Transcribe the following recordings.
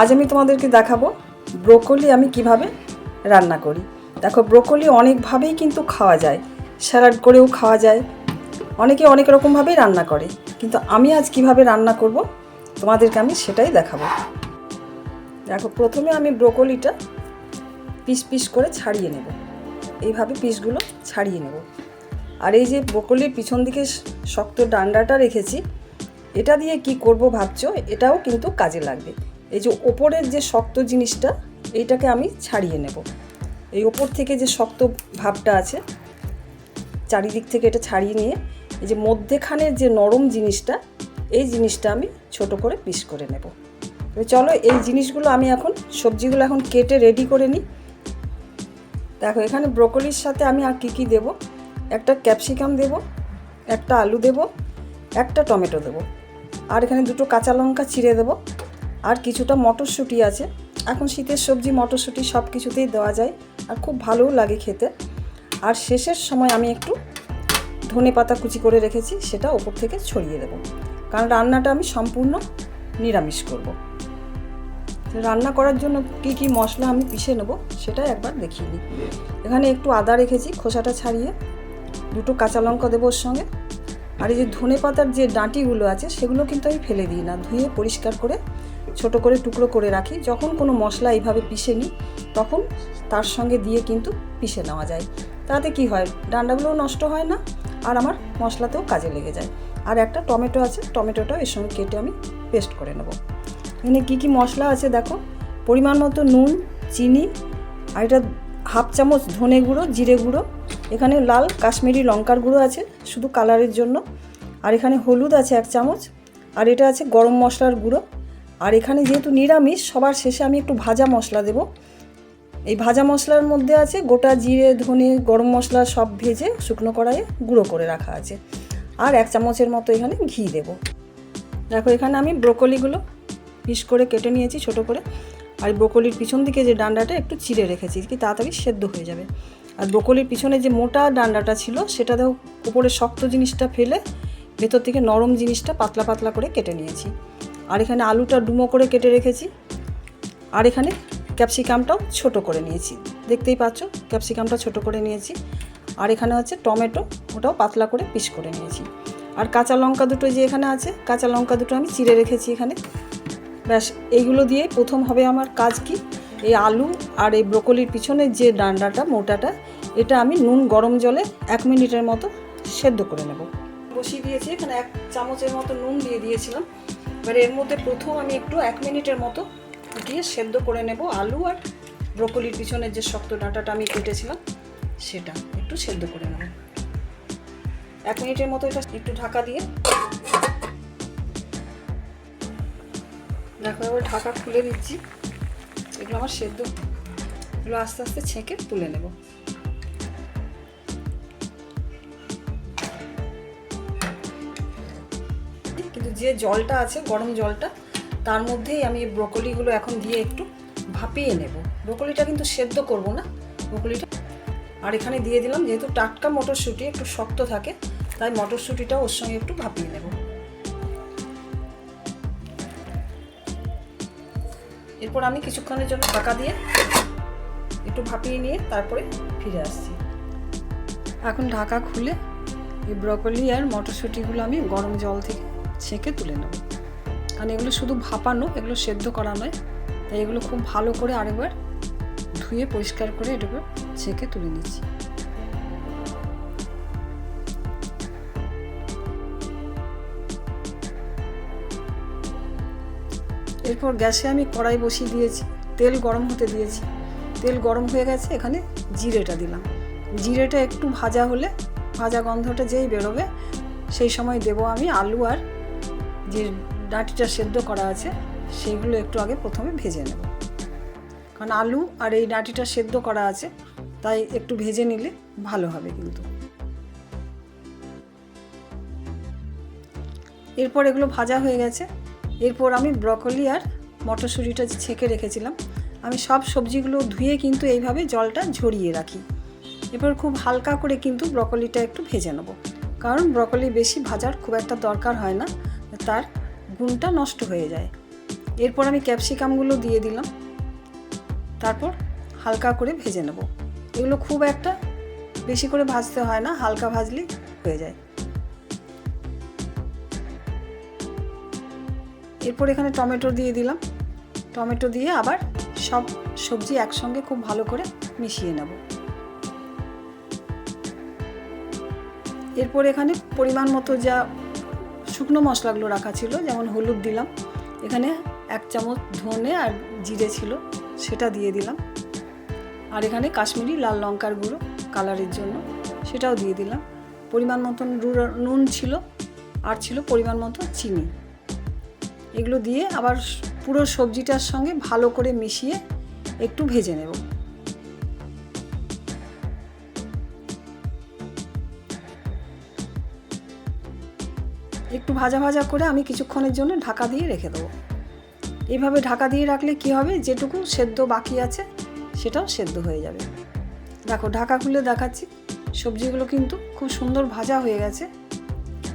আজ আমি তোমাদেরকে দেখাবো ব্রোকলি আমি কিভাবে রান্না করি। দেখো, ব্রোকলি অনেকভাবেই কিন্তু খাওয়া যায়, স্যালাড করেও খাওয়া যায়, অনেকে অনেক রকমভাবেই রান্না করে, কিন্তু আমি আজ কিভাবে রান্না করব তোমাদেরকে আমি সেটাই দেখাবো। দেখো, প্রথমে আমি ব্রোকলিটা পিস পিস করে ছাড়িয়ে নেব, এইভাবে পিসগুলো ছাড়িয়ে নেব। আর এই যে ব্রোকলির পিছন দিকে শক্ত ডান্ডাটা রেখেছি, এটা দিয়ে কি করব ভাবছো, এটাও কিন্তু কাজে লাগবে। এই যে ওপরের যে শক্ত জিনিসটা, এইটাকে আমি ছাড়িয়ে নেব। এই ওপর থেকে যে শক্ত ভাবটা আছে, চারিদিক থেকে এটা ছাড়িয়ে নিয়ে এই যে মধ্যেখানের যে নরম জিনিসটা, এই জিনিসটা আমি ছোট করে পিস করে নেব। তো চলো, এই জিনিসগুলো আমি এখন সবজিগুলো এখন কেটে রেডি করে নিই। দেখো, এখানে ব্রোকলির সাথে আমি আর কী কী দেবো, একটা ক্যাপসিকাম দেব, একটা আলু দেব, একটা টমেটো দেব, আর এখানে দুটো কাঁচা লঙ্কা চিড়ে দেব, আর কিছুটা মটরশুঁটি আছে। এখন শীতের সবজি মটরশুঁটি সব কিছুতেই দেওয়া যায়, আর খুব ভালোও লাগে খেতে। আর শেষের সময় আমি একটু ধনে পাতা কুচি করে রেখেছি, সেটা ওপর থেকে ছড়িয়ে দেব, কারণ রান্নাটা আমি সম্পূর্ণ নিরামিষ করব। রান্না করার জন্য কি কি মশলা আমি পিষে নেব সেটা একবার দেখিয়ে নিই। এখানে একটু আদা রেখেছি খোসাটা ছাড়িয়ে, দুটো কাঁচা লঙ্কা দেবো ওর সঙ্গে। আর এই যে ধনে পাতার যে ডাঁটিগুলো আছে সেগুলো কিন্তু আমি ফেলে দিই না, ধুয়ে পরিষ্কার করে ছোট করে টুকরো করে রাখি। যখন কোনো মশলা এইভাবে পিষে নিই তখন তার সঙ্গে দিয়ে কিন্তু পিষে নেওয়া যায়। তাতে কি হয়, ডাঁটাগুলোও নষ্ট হয় না, আর আমার মশলাতেও কাজে লেগে যায়। আর একটা টমেটো আছে, টমেটোটাও এর সঙ্গে কেটে আমি পেস্ট করে নেব। এখানে কী কী মশলা আছে দেখো, পরিমাণ মতো নুন, চিনি, আর এটা হাফ চামচ ধনে গুঁড়ো, জিরে গুঁড়ো, এখানে লাল কাশ্মীরি লঙ্কার গুঁড়ো আছে শুধু কালারের জন্য, আর এখানে হলুদ আছে 1 চামচ, আর এটা আছে গরম মশলার গুঁড়ো। আর এখানে যেহেতু নিরামিষ, সবার শেষে আমি একটু ভাজা মশলা দেব। এই ভাজা মশলার মধ্যে আছে গোটা জিরে, ধনে, গরম মশলা সব ভেজে শুকনো কড়াইয়ে গুঁড়ো করে রাখা আছে, আর 1 চামচের মতো এখানে ঘি দেব। দেখো, এখানে আমি ব্রোকলিগুলো পিস করে কেটে নিয়েছি ছোট করে, আর ব্রোকলির পিছন দিকে যে ডান্ডাটা একটু চিড়ে রেখেছি, কি তাড়াতাড়ি সেদ্ধ হয়ে যাবে। আর ব্রোকলির পিছনে যে মোটা ডান্ডাটা ছিল সেটা দেখো, উপরে শক্ত জিনিসটা ফেলে ভেতর থেকে নরম জিনিসটা পাতলা পাতলা করে কেটে নিয়েছি। আর এখানে আলুটা ডুমো করে কেটে রেখেছি, আর এখানে ক্যাপসিকামটাও ছোট করে নিয়েছি, দেখতেই পাচ্ছ ক্যাপসিকামটা ছোট করে নিয়েছি। আর এখানে হচ্ছে টমেটো, ওটাও পাতলা করে পিস করে নিয়েছি। আর কাঁচা লঙ্কা দুটো যে এখানে আছে, কাঁচা লঙ্কা দুটো আমি চিড়ে রেখেছি এখানে। ব্যাস, এইগুলো দিয়ে প্রথম হবে আমার কাজ কি, এই আলু আর এই ব্রোকলির পিছনের যে ডান্ডাটা মোটাটা, এটা আমি নুন গরম জলে 1 মিনিটের মতো সেদ্ধ করে নেব। বসিয়ে দিয়েছি, এখানে 1 চামচের মতো নুন দিয়ে দিয়েছিলাম। এবার এর মধ্যে প্রথম আমি একটু 1 মিনিটের মতো ফুটিয়ে সেদ্ধ করে নেব আলু আর ব্রোকলির পিছনের যে শক্ত ডাঁটাটা আমি কেটেছিলাম সেটা একটু সেদ্ধ করে নেব 1 মিনিটের মতো। এটা একটু ঢাকা দিয়ে, দেখো এবার ঢাকা খুলে দিচ্ছি। এগুলো আমার সেদ্ধ, এগুলো আস্তে আস্তে ছেঁকে তুলে নেব। কিন্তু যে জলটা আছে, গরম জলটা, তার মধ্যেই আমি এই ব্রোকলিগুলো এখন দিয়ে একটু ভাপিয়ে নেব। ব্রোকলিটা কিন্তু সেদ্ধ করব না, ব্রোকলিটা। আর এখানে দিয়ে দিলাম, যেহেতু টাটকা মটরশুঁটি একটু শক্ত থাকে, তাই মটরশুঁটিটা ওর সঙ্গে একটু ভাপিয়ে নেব। এরপর আমি কিছুক্ষণের জন্য ঢাকা দিয়ে একটু ভাপিয়ে নিয়ে তারপরে ফিরে আসছি। এখন ঢাকা খুলে এই ব্রোকলি আর মটরশুঁটিগুলো আমি গরম জল থেকে ছেঁকে তুলে নেব, কারণ এগুলো শুধু ভাপানো, এগুলো সেদ্ধ করা নয়। তাই এগুলো খুব ভালো করে আরেকবার ধুয়ে পরিষ্কার করে এটাকে ছেঁকে তুলে নিচ্ছি। এরপর গ্যাসে আমি কড়াই বসিয়ে দিয়েছি, তেল গরম হতে দিয়েছি। তেল গরম হয়ে গেছে, এখানে জিরেটা দিলাম। জিরেটা একটু ভাজা হলে, ভাজা গন্ধটা যেই বেরোবে, সেই সময় দেব আমি আলু আর যে ডাঁটিটা সেদ্ধ করা আছে সেইগুলো একটু আগে প্রথমে ভেজে নেব, কারণ আলু আর এই ডাঁটিটা সেদ্ধ করা আছে, তাই একটু ভেজে নিলে ভালো হবে কিন্তু। এরপর এগুলো ভাজা হয়ে গেছে, এরপর আমি ব্রোকলি আর মটরশুঁটিটা ছেঁকে রেখেছিলাম, আমি সব সবজিগুলো ধুয়ে কিন্তু এইভাবে জলটা ঝরিয়ে রাখি। এরপর খুব হালকা করে কিন্তু ব্রোকলিটা একটু ভেজে নেব, কারণ ব্রোকলি বেশি ভাজার খুব একটা দরকার হয় না, তার গুণটা নষ্ট হয়ে যায়। এরপর আমি ক্যাপসিকামগুলো দিয়ে দিলাম, তারপর হালকা করে ভেজে নেব। এগুলো খুব একটা বেশি করে ভাজতে হয় না, হালকা ভাজলেই হয়ে যায়। এরপর এখানে টমেটো দিয়ে দিলাম, টমেটো দিয়ে আবার সব সবজি একসঙ্গে খুব ভালো করে মিশিয়ে নেব। এরপর এখানে পরিমাণ মতো যা শুকনো মশলাগুলো রাখা ছিল, যেমন হলুদ দিলাম, এখানে 1 চামচ ধনে আর জিরে ছিল সেটা দিয়ে দিলাম, আর এখানে কাশ্মীরি লাল লঙ্কার গুঁড়ো কালারের জন্য সেটাও দিয়ে দিলাম। পরিমাণ মতন নুন ছিল, আর ছিল পরিমাণ মতো চিনি। এগুলো দিয়ে আবার পুরো সবজিটার সঙ্গে ভালো করে মিশিয়ে একটু ভেজে নেব। একটু ভাজা ভাজা করে আমি কিছুক্ষণের জন্য ঢাকা দিয়ে রেখে দেবো। এইভাবে ঢাকা দিয়ে রাখলে কি হবে, যেটুকু সেদ্ধ বাকি আছে সেটাও সেদ্ধ হয়ে যাবে। দেখো ঢাকা খুলে দেখাচ্ছি, সবজিগুলো কিন্তু খুব সুন্দর ভাজা হয়ে গেছে।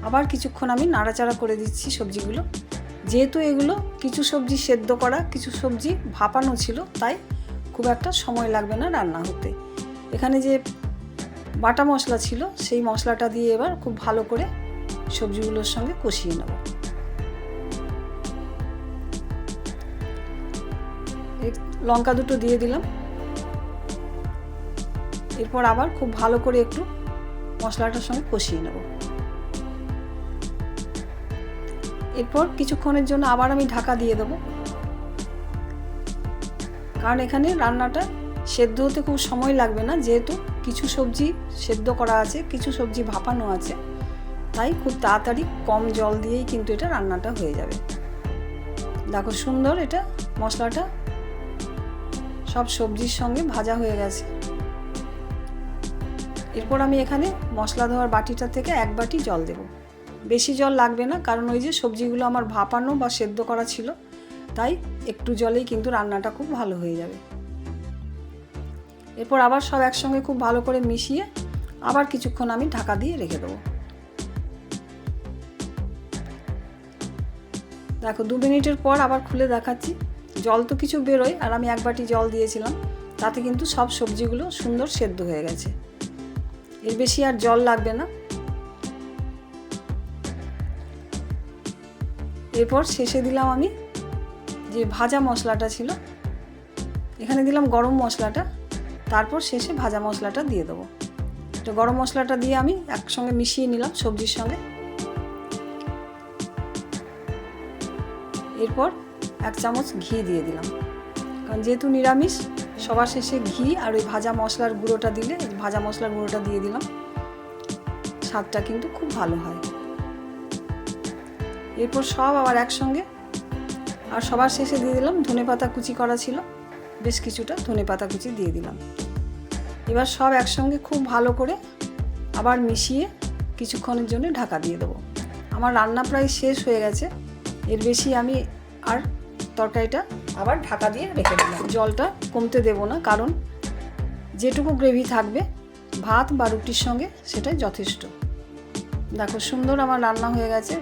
আবার কিছুক্ষণ আমি নাড়াচাড়া করে দিচ্ছি সবজিগুলো। যেহেতু এগুলো কিছু সবজি সেদ্ধ করা, কিছু সবজি ভাপানো ছিল, তাই খুব একটা সময় লাগবে না রান্না হতে। এখানে যে বাটা মশলা ছিল সেই মশলাটা দিয়ে এবার খুব ভালো করে সবজিগুলোর সঙ্গে কষিয়ে নেব। লঙ্কা দুটো দিয়ে দিলাম। এরপর আবার খুব ভালো করে একটু মশলাটার সঙ্গে কষিয়ে নেব। এরপর কিছুক্ষণের জন্য আবার আমি ঢাকা দিয়ে দেবো, কারণ এখানে রান্নাটা সেদ্ধ হতে খুব সময় লাগবে না, যেহেতু কিছু সবজি সেদ্ধ করা আছে, কিছু সবজি ভাপানো আছে, তাই খুব তাড়াতাড়ি কম জল দিয়েই কিন্তু এটা রান্নাটা হয়ে যাবে। দেখো সুন্দর এটা মশলাটা সব সবজির সঙ্গে ভাজা হয়ে গেছে। এরপর আমি এখানে মশলা ধোয়ার বাটিটা থেকে 1 বাটি জল দেব। বেশি জল লাগবে না, কারণ ওই যে সবজিগুলো আমার ভাপানো বা সেদ্ধ করা ছিল, তাই একটু জলেই কিন্তু রান্নাটা খুব ভালো হয়ে যাবে। এরপর আবার সব একসঙ্গে খুব ভালো করে মিশিয়ে আবার কিছুক্ষণ আমি ঢাকা দিয়ে রেখে দেবো। দেখো 2 মিনিটের পর আবার খুলে দেখাচ্ছি। জল তো কিছু বেরোয়, আর আমি 1 বাটি জল দিয়েছিলাম, তাতে কিন্তু সব সবজিগুলো সুন্দর সেদ্ধ হয়ে গেছে। এর বেশি আর জল লাগবে না। এরপর শেষে দিলাম আমি যে ভাজা মশলাটা ছিল, এখানে দিলাম গরম মশলাটা, তারপর শেষে ভাজা মশলাটা দিয়ে দেবো। তো গরম মশলাটা দিয়ে আমি একসঙ্গে মিশিয়ে নিলাম সবজির সঙ্গে। এরপর 1 চামচ ঘি দিয়ে দিলাম, কারণ যেহেতু নিরামিষ, সবার শেষে ঘি আর ওই ভাজা মশলার গুঁড়োটা দিলে, ভাজা মশলার গুঁড়োটা দিয়ে দিলাম, স্বাদটা কিন্তু খুব ভালো হয়। এরপর সব আবার একসঙ্গে, আর সবার শেষে দিয়ে দিলাম ধনেপাতা কুচি করা ছিল, বেশ কিছুটা ধনেপাতা কুচি দিয়ে দিলাম। এবার সব একসঙ্গে খুব ভালো করে আবার মিশিয়ে কিছুক্ষণের জন্য ঢাকা দিয়ে দেবো। আমার রান্না প্রায় শেষ হয়ে গেছে, এর বেশি আমি আর তরকারিটা আবার ঢাকা দিয়ে রেখে দিলাম। জলটা কমতে দেব না, কারণ যেটুকু গ্রেভি থাকবে ভাত বা রুটির সঙ্গে সেটাই যথেষ্ট। দেখো সুন্দর আমার রান্না হয়ে গেছে।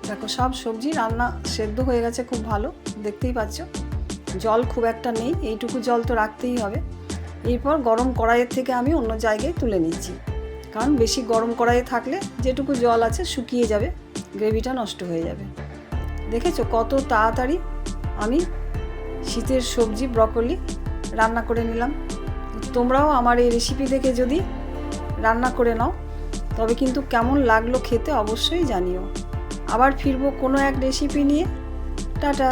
দেখো সব সবজি রান্না সেদ্ধ হয়ে গেছে খুব ভালো, দেখতেই পাচ্ছ। জল খুব একটা নেই, এইটুকু জল তো রাখতেই হবে। এরপর গরম কড়াইয়ের থেকে আমি অন্য জায়গায় তুলে নিচ্ছি, কারণ বেশি গরম কড়াইয়ে থাকলে যেটুকু জল আছে শুকিয়ে যাবে, গ্রেভিটা নষ্ট হয়ে যাবে। দেখেছো কত তাড়াতাড়ি আমি শীতের সবজি ব্রকলি রান্না করে নিলাম। তোমরাও আমার এই রেসিপি দেখে যদি রান্না করে নাও, তবে কিন্তু কেমন লাগলো খেতে অবশ্যই জানিও। আবার ফিরবো কোনো এক রেসিপি নিয়ে। টাটা।